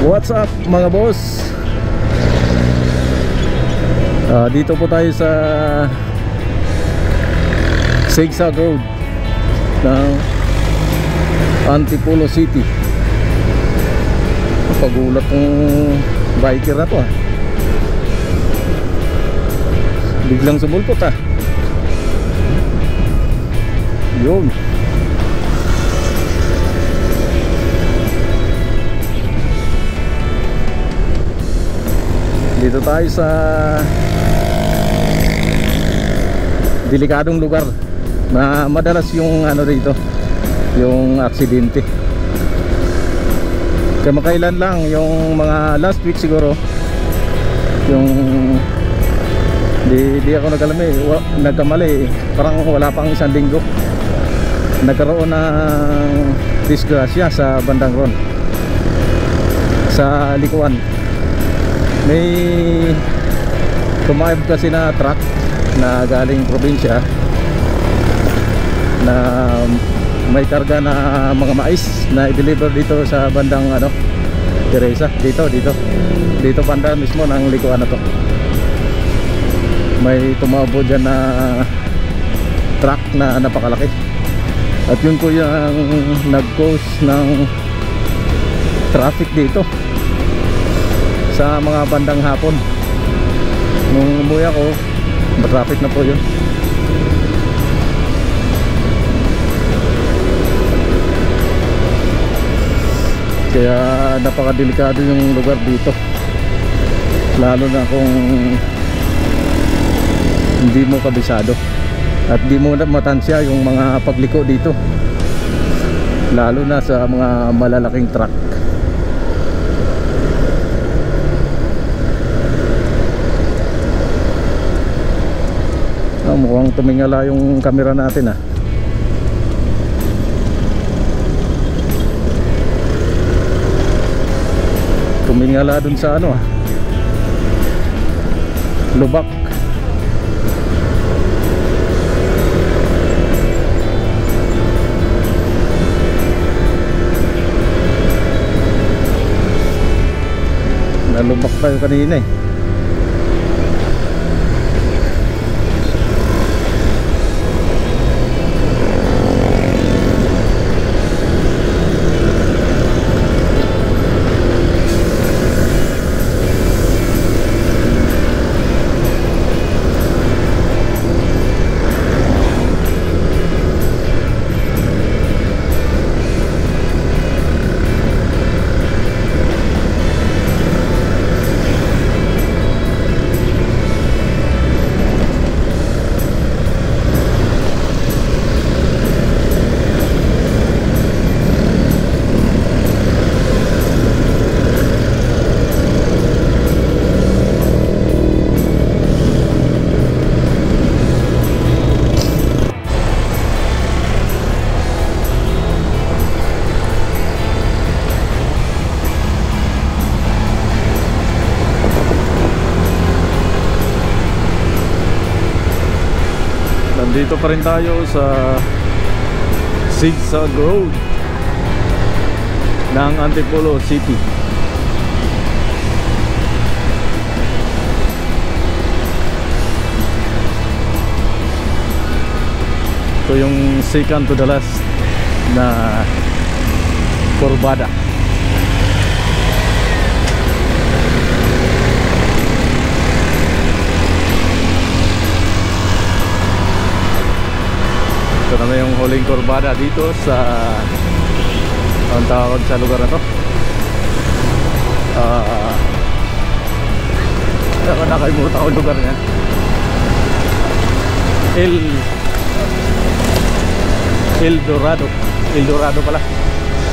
What's up mga boss? Dito po tayo sa Zigzag Road ng Antipolo City. Pagulat ng biker na to biglang sumulpot yun. Dito tayo sa delikadong lugar na madalas yung dito, yung aksidente. Kamakailan lang, yung mga last week siguro, yung di ako nagkamali, parang wala pang isang linggo, nagkaroon ng disgrasya sa bandang ron, sa likuan. May tumayab kasi na truck na galing probinsya na may karga na mga mais na i-deliver dito sa bandang Teresa, dito banda mismo ng likuan na to. May tumabo dyan na truck na napakalaki, at yun po yung nag-cause ng traffic dito sa mga bandang hapon. Nung umuwi ako, traffic na po yun. Kaya napakadelikado yung lugar dito, lalo na kung hindi mo kabisado at di mo matansya yung mga pagliko dito, lalo na sa mga malalaking truck. Mukhang tumingala yung camera natin tumingala dun sa lubak. Nalubak tayo kanina Dito pa rin tayo sa Zigzag Road ng Antipolo City. Ito yung second to the last na kurbada. Ito naman yung huling kurbada dito sa ang tawag sa lugar na to, nakalimutan ko lugar niya. El Dorado pala.